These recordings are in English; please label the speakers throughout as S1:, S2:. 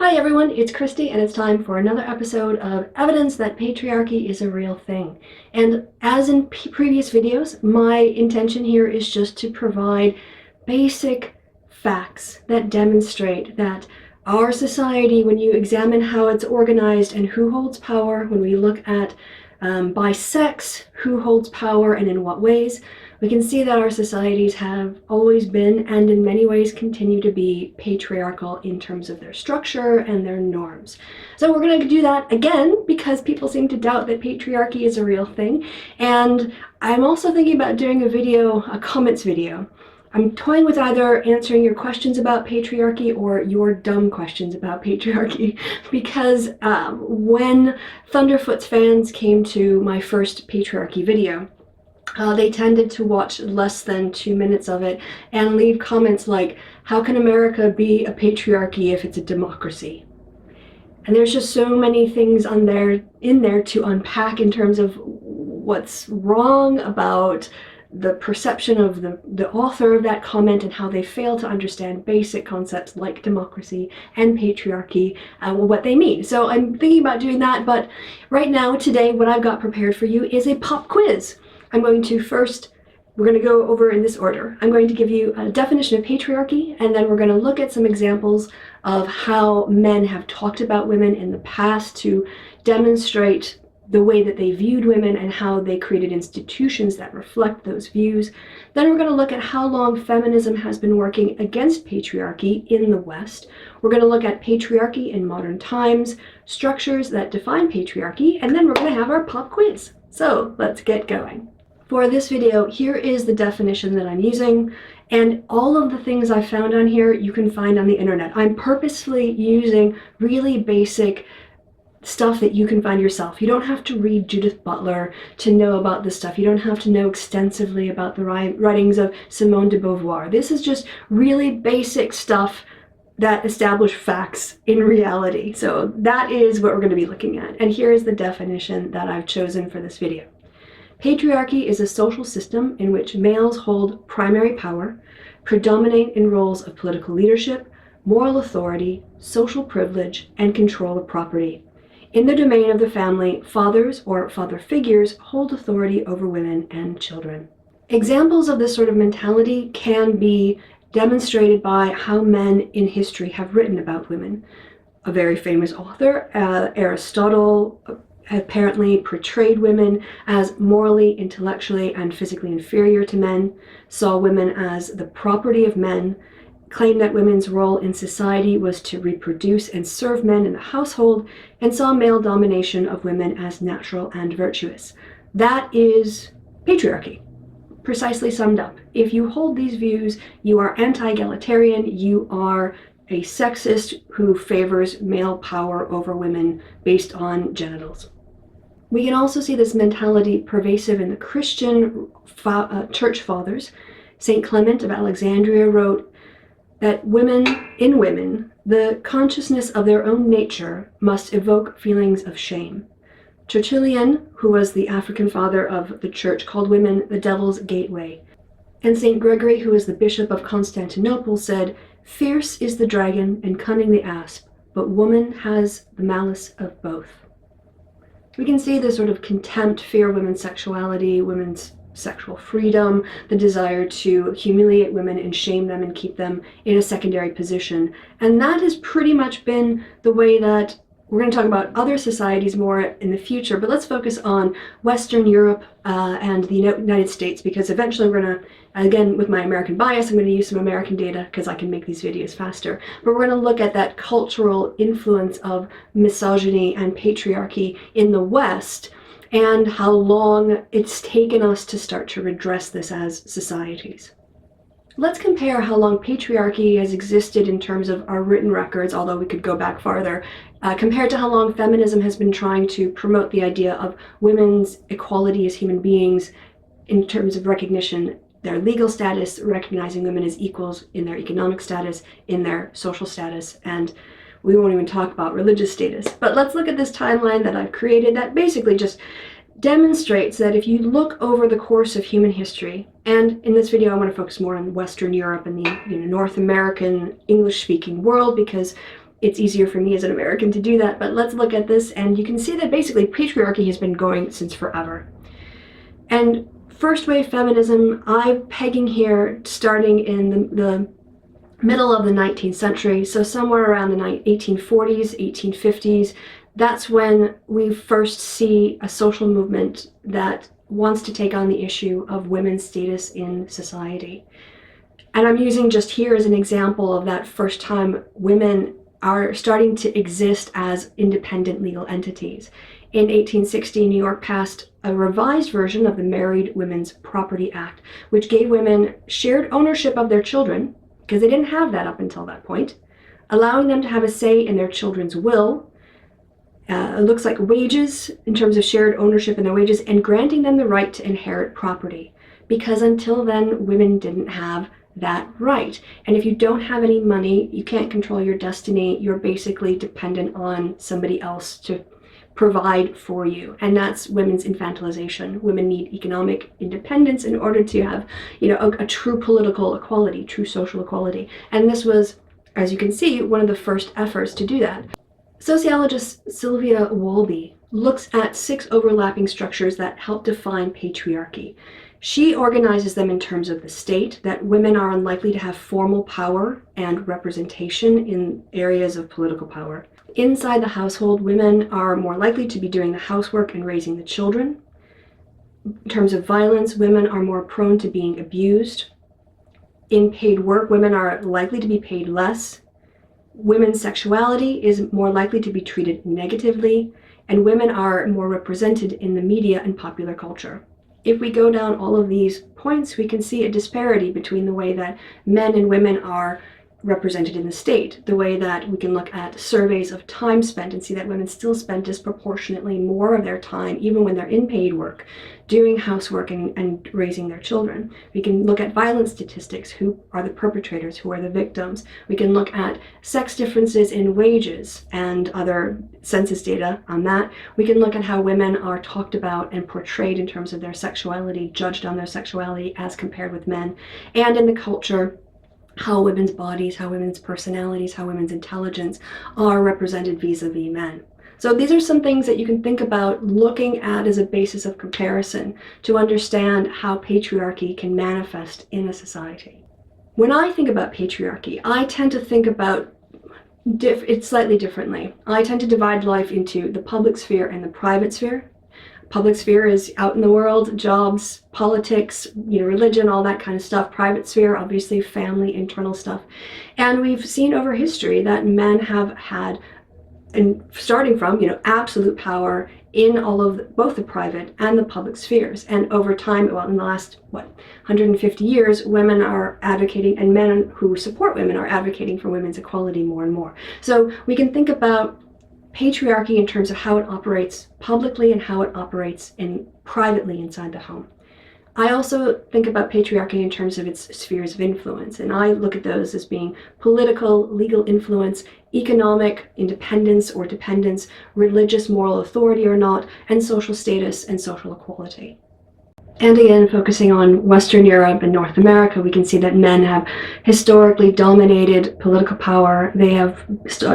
S1: Hi everyone, it's Kristi and it's time for another episode of Evidence That Patriarchy is a Real Thing. And as in previous videos, my intention here is just to provide basic facts that demonstrate that our society, when you examine how it's organized and who holds power, when we look at by sex, who holds power and in what ways, we can see that our societies have always been, and in many ways continue to be, patriarchal in terms of their structure and their norms. So we're going to do that again because people seem to doubt that patriarchy is a real thing. And I'm also thinking about doing a comments video. I'm toying with either answering your questions about patriarchy or your dumb questions about patriarchy, because when Thunderfoot's fans came to my first patriarchy video, they tended to watch less than 2 minutes of it and leave comments like, how can America be a patriarchy if it's a democracy? And there's just so many things in there to unpack in terms of what's wrong about the perception of the author of that comment and how they fail to understand basic concepts like democracy and patriarchy, what they mean. So I'm thinking about doing that, but right now, today, what I've got prepared for you is a pop quiz. I'm going to we're going to go over in this order. I'm going to give you a definition of patriarchy, and then we're going to look at some examples of how men have talked about women in the past to demonstrate the way that they viewed women and how they created institutions that reflect those views. Then we're going to look at how long feminism has been working against patriarchy in the West. We're going to look at patriarchy in modern times, structures that define patriarchy, and then we're going to have our pop quiz. So let's get going. For this video, here is the definition that I'm using, and all of the things I found on here you can find on the internet. I'm purposefully using really basic stuff that you can find yourself. You don't have to read Judith Butler to know about this stuff. You don't have to know extensively about the writings of Simone de Beauvoir. This is just really basic stuff that establish facts in reality. So that is what we're going to be looking at. And here is the definition that I've chosen for this video. Patriarchy is a social system in which males hold primary power, predominate in roles of political leadership, moral authority, social privilege, and control of property. In the domain of the family, fathers or father figures hold authority over women and children. Examples of this sort of mentality can be demonstrated by how men in history have written about women. A very famous author, Aristotle, apparently portrayed women as morally, intellectually, and physically inferior to men, saw women as the property of men, claimed that women's role in society was to reproduce and serve men in the household, and saw male domination of women as natural and virtuous. That is patriarchy, precisely summed up. If you hold these views, you are anti-egalitarian, you are a sexist who favors male power over women based on genitals. We can also see this mentality pervasive in the Christian church fathers. St. Clement of Alexandria wrote that in women, the consciousness of their own nature must evoke feelings of shame. Tertullian, who was the African father of the church, called women the devil's gateway. And St. Gregory, who was the bishop of Constantinople, said, "Fierce is the dragon and cunning the asp, but woman has the malice of both." We can see this sort of contempt, fear of women's sexuality, women's sexual freedom, the desire to humiliate women and shame them and keep them in a secondary position. And that has pretty much been the way that we're going to talk about other societies more in the future, but let's focus on Western Europe and the United States, because eventually we're going to, again, with my American bias, I'm going to use some American data because I can make these videos faster, but we're going to look at that cultural influence of misogyny and patriarchy in the West and how long it's taken us to start to redress this as societies. Let's compare how long patriarchy has existed in terms of our written records, although we could go back farther, compared to how long feminism has been trying to promote the idea of women's equality as human beings in terms of recognition, their legal status, recognizing women as equals in their economic status, in their social status, and we won't even talk about religious status. But let's look at this timeline that I've created that basically just demonstrates that if you look over the course of human history, and in this video I want to focus more on Western Europe and the North American English-speaking world, because it's easier for me as an American to do that, but let's look at this, and you can see that basically patriarchy has been going since forever. And first wave feminism, I'm pegging here starting in the middle of the 19th century, so somewhere around the 1840s, 1850s, that's when we first see a social movement that wants to take on the issue of women's status in society. And I'm using just here as an example of that first time women are starting to exist as independent legal entities. In 1860, New York passed a revised version of the Married Women's Property Act, which gave women shared ownership of their children, because they didn't have that up until that point, allowing them to have a say in their children's will. It looks like wages in terms of shared ownership in their wages, and granting them the right to inherit property, because until then women didn't have that right. And if you don't have any money, you can't control your destiny. You're basically dependent on somebody else to provide for you, and that's women's infantilization. Women need economic independence in order to have, a true political equality, true social equality. And this was, as you can see, one of the first efforts to do that. Sociologist Sylvia Wolby looks at 6 overlapping structures that help define patriarchy. She organizes them in terms of the state, that women are unlikely to have formal power and representation in areas of political power. Inside the household, women are more likely to be doing the housework and raising the children. In terms of violence, women are more prone to being abused. In paid work, women are likely to be paid less. Women's sexuality is more likely to be treated negatively, and women are more represented in the media and popular culture. If we go down all of these points, we can see a disparity between the way that men and women are represented in the state, the way that we can look at surveys of time spent and see that women still spend disproportionately more of their time, even when they're in paid work, doing housework and raising their children. We can look at violence statistics, who are the perpetrators, who are the victims. We can look at sex differences in wages and other census data on that. We can look at how women are talked about and portrayed in terms of their sexuality, judged on their sexuality as compared with men, and in the culture, how women's bodies, how women's personalities, how women's intelligence are represented vis-a-vis men. So these are some things that you can think about looking at as a basis of comparison to understand how patriarchy can manifest in a society. When I think about patriarchy, I tend to think about it slightly differently. I tend to divide life into the public sphere and the private sphere. Public sphere is out in the world, jobs, politics, religion, all that kind of stuff. Private sphere, obviously family, internal stuff. And we've seen over history that men have had, and starting from, absolute power in all of both the private and the public spheres. And over time, in the last, 150 years, women are advocating, and men who support women are advocating for women's equality more and more. So we can think about patriarchy in terms of how it operates publicly and how it operates privately inside the home. I also think about patriarchy in terms of its spheres of influence, and I look at those as being political, legal influence, economic independence or dependence, religious moral authority or not, and social status and social equality. And again, focusing on Western Europe and North America, we can see that men have historically dominated political power. They have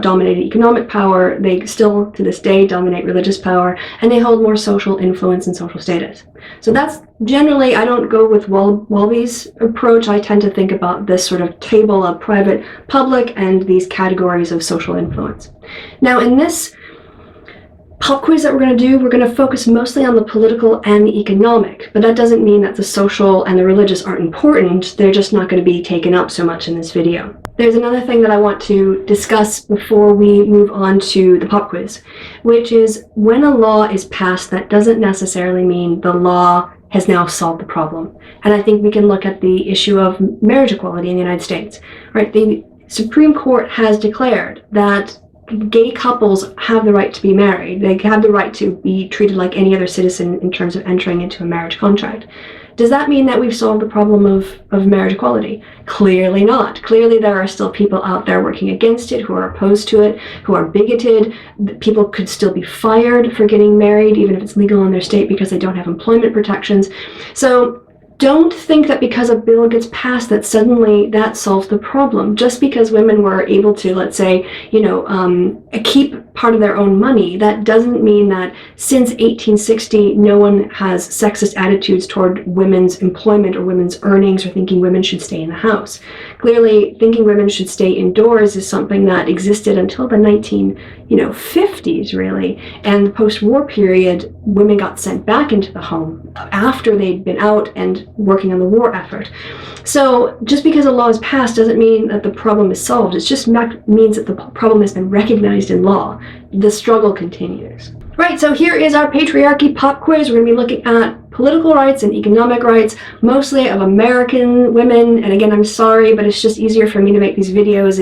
S1: dominated economic power. They still, to this day, dominate religious power, and they hold more social influence and social status. So that's generally, I don't go with Wolby's approach. I tend to think about this sort of table of private, public, and these categories of social influence. Now, in this pop quiz that we're going to do, we're going to focus mostly on the political and the economic, but that doesn't mean that the social and the religious aren't important. They're just not going to be taken up so much in this video. There's another thing that I want to discuss before we move on to the pop quiz, which is when a law is passed, that doesn't necessarily mean the law has now solved the problem. And I think we can look at the issue of marriage equality in the United States. Right? The Supreme Court has declared that gay couples have the right to be married. They have the right to be treated like any other citizen in terms of entering into a marriage contract. Does that mean that we've solved the problem of marriage equality? Clearly not. Clearly there are still people out there working against it, who are opposed to it, who are bigoted. People could still be fired for getting married, even if it's legal in their state, because they don't have employment protections. So don't think that because a bill gets passed that suddenly that solves the problem. Just because women were able to, let's say, keep part of their own money, that doesn't mean that since 1860 no one has sexist attitudes toward women's employment or women's earnings or thinking women should stay in the house. Clearly, thinking women should stay indoors is something that existed until the 1950s, really. And the post-war period, women got sent back into the home after they'd been out and working on the war effort. So just because a law is passed doesn't mean that the problem is solved. It just means that the problem has been recognized in law. The struggle continues. Right, so here is our patriarchy pop quiz. We're going to be looking at political rights and economic rights, mostly of American women. And again, I'm sorry, but it's just easier for me to make these videos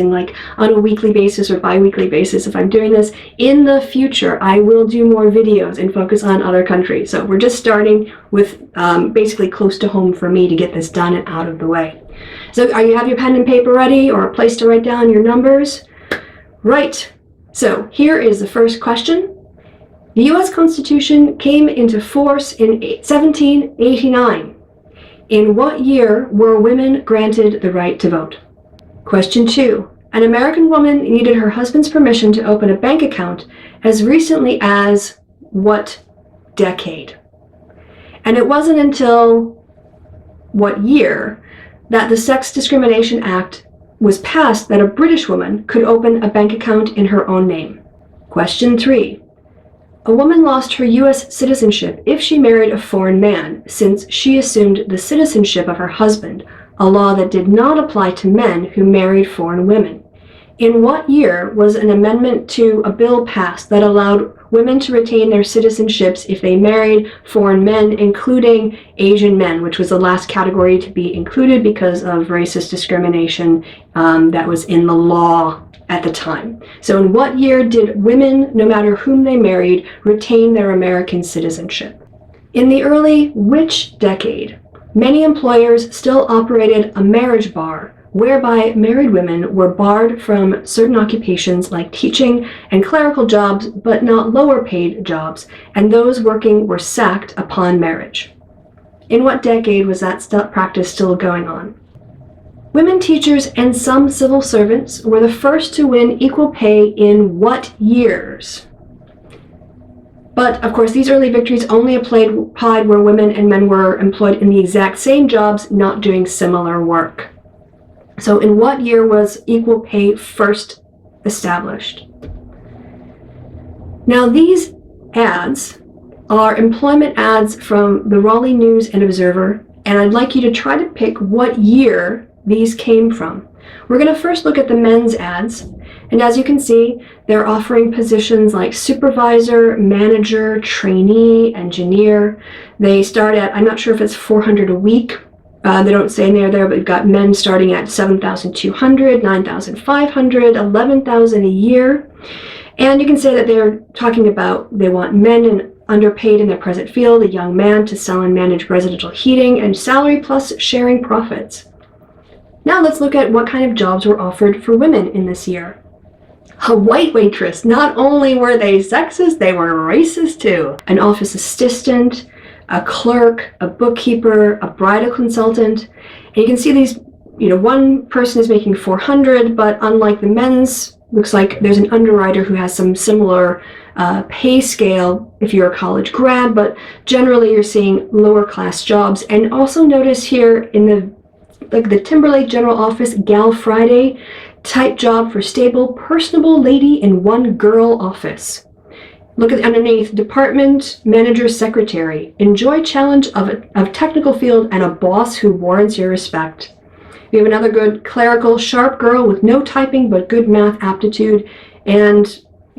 S1: on a weekly basis or bi-weekly basis if I'm doing this. In the future, I will do more videos and focus on other countries. So we're just starting with basically close to home for me to get this done and out of the way. So you have your pen and paper ready, or a place to write down your numbers? Right. So here is the first question. The U.S. Constitution came into force in 1789. In what year were women granted the right to vote? Question 2. An American woman needed her husband's permission to open a bank account as recently as what decade? And it wasn't until what year that the Sex Discrimination Act was passed that a British woman could open a bank account in her own name. Question 3. A woman lost her U.S. citizenship if she married a foreign man, since she assumed the citizenship of her husband, a law that did not apply to men who married foreign women. In what year was an amendment to a bill passed that allowed women to retain their citizenships if they married foreign men, including Asian men, which was the last category to be included because of racist discrimination that was in the law at the time? So in what year did women, no matter whom they married, retain their American citizenship? In the early which decade? Many employers still operated a marriage bar, whereby married women were barred from certain occupations like teaching and clerical jobs, but not lower paid jobs, and those working were sacked upon marriage. In what decade was that practice still going on? Women teachers and some civil servants were the first to win equal pay in what years? But, of course, these early victories only applied where women and men were employed in the exact same jobs, not doing similar work. So in what year was equal pay first established? Now, these ads are employment ads from the Raleigh News and Observer, and I'd like you to try to pick what year these came from. We're going to first look at the men's ads, and as you can see, they're offering positions like supervisor, manager, trainee, engineer. They start at, I'm not sure if it's $400 a week. They don't say there, but we've got men starting at $7,200, $9,500, $11,000 a year. And you can say that they're talking about they want men underpaid in their present field, a young man to sell and manage residential heating, and salary plus sharing profits. Now let's look at what kind of jobs were offered for women in this year. A white waitress. Not only were they sexist, they were racist too. An office assistant, a clerk, a bookkeeper, a bridal consultant. And you can see these, one person is making $400, but unlike the men's, looks like there's an underwriter who has some similar pay scale if you're a college grad, but generally you're seeing lower class jobs. And also notice here in the Timberlake General Office, Gal Friday type job for stable, personable lady in one girl office. Look at underneath, department manager secretary. Enjoy challenge of technical field and a boss who warrants your respect. We have another good clerical sharp girl with no typing but good math aptitude. And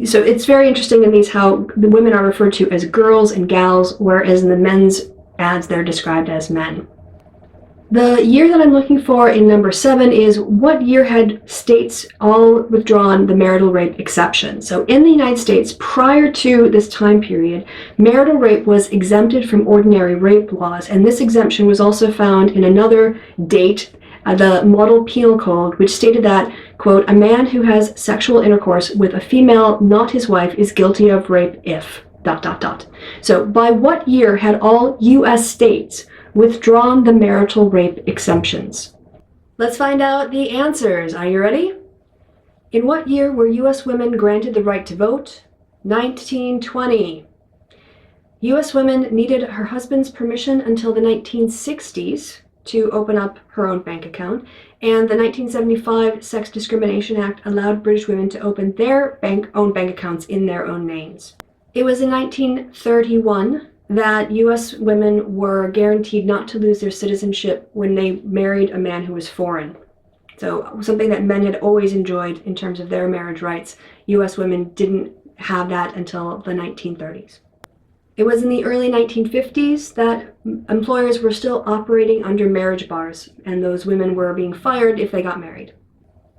S1: so it's very interesting in these how the women are referred to as girls and gals, whereas in the men's ads they're described as men. The year that I'm looking for in number 7 is what year had states all withdrawn the marital rape exception. So in the United States, prior to this time period, marital rape was exempted from ordinary rape laws, and this exemption was also found in another date, the Model Penal Code, which stated that, quote, a man who has sexual intercourse with a female not his wife is guilty of rape if, ... So by what year had all U.S. states withdrawn the marital rape exemptions. Let's find out the answers. Are you ready? In what year were U.S. women granted the right to vote? 1920. U.S. women needed her husband's permission until the 1960s to open up her own bank account, and the 1975 Sex Discrimination Act allowed British women to open their own bank accounts in their own names. It was in 1931 that U.S. women were guaranteed not to lose their citizenship when they married a man who was foreign. So something that men had always enjoyed in terms of their marriage rights, U.S. women didn't have that until the 1930s. It was in the early 1950s that employers were still operating under marriage bars, and those women were being fired if they got married.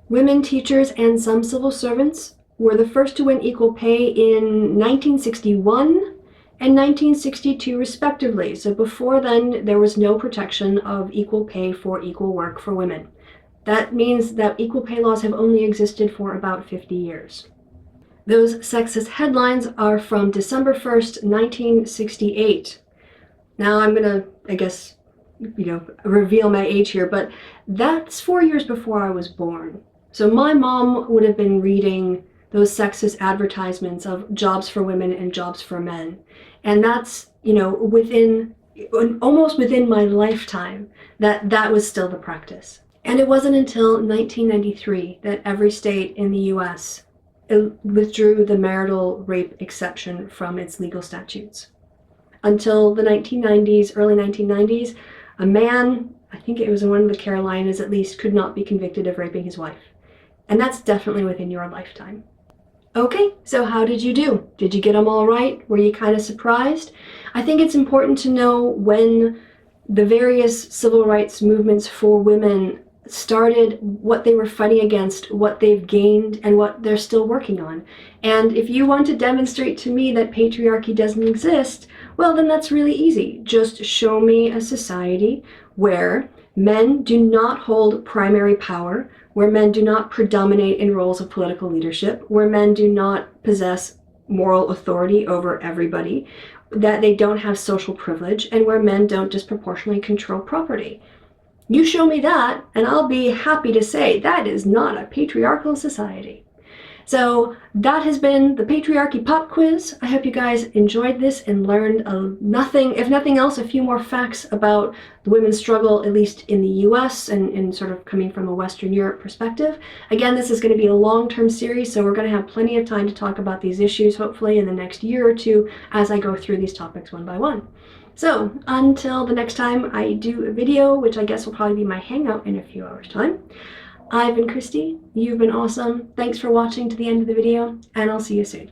S1: Women teachers and some civil servants were the first to win equal pay in 1961 and 1962 respectively. So before then, there was no protection of equal pay for equal work for women. That means that equal pay laws have only existed for about 50 years. Those sexist headlines are from December 1st, 1968. Now I'm gonna, reveal my age here, but that's 4 years before I was born. So my mom would have been reading those sexist advertisements of jobs for women and jobs for men. And that's, almost within my lifetime that was still the practice. And it wasn't until 1993 that every state in the US withdrew the marital rape exception from its legal statutes. Until the 1990s, early 1990s, a man, I think it was in one of the Carolinas at least, could not be convicted of raping his wife. And that's definitely within your lifetime. Okay, so how did you do? Did you get them all right? Were you kind of surprised? I think it's important to know when the various civil rights movements for women started, what they were fighting against, what they've gained, and what they're still working on. And if you want to demonstrate to me that patriarchy doesn't exist, well, then that's really easy. Just show me a society where men do not hold primary power, where men do not predominate in roles of political leadership, where men do not possess moral authority over everybody, that they don't have social privilege, and where men don't disproportionately control property. You show me that, and I'll be happy to say that is not a patriarchal society. So that has been the Patriarchy Pop Quiz. I hope you guys enjoyed this and learned if nothing else, a few more facts about the women's struggle, at least in the US and sort of coming from a Western Europe perspective. Again, this is going to be a long-term series, so we're going to have plenty of time to talk about these issues, hopefully in the next year or two, as I go through these topics one by one. So until the next time I do a video, which I guess will probably be my hangout in a few hours' time, I've been Kristi, you've been awesome, thanks for watching to the end of the video, and I'll see you soon.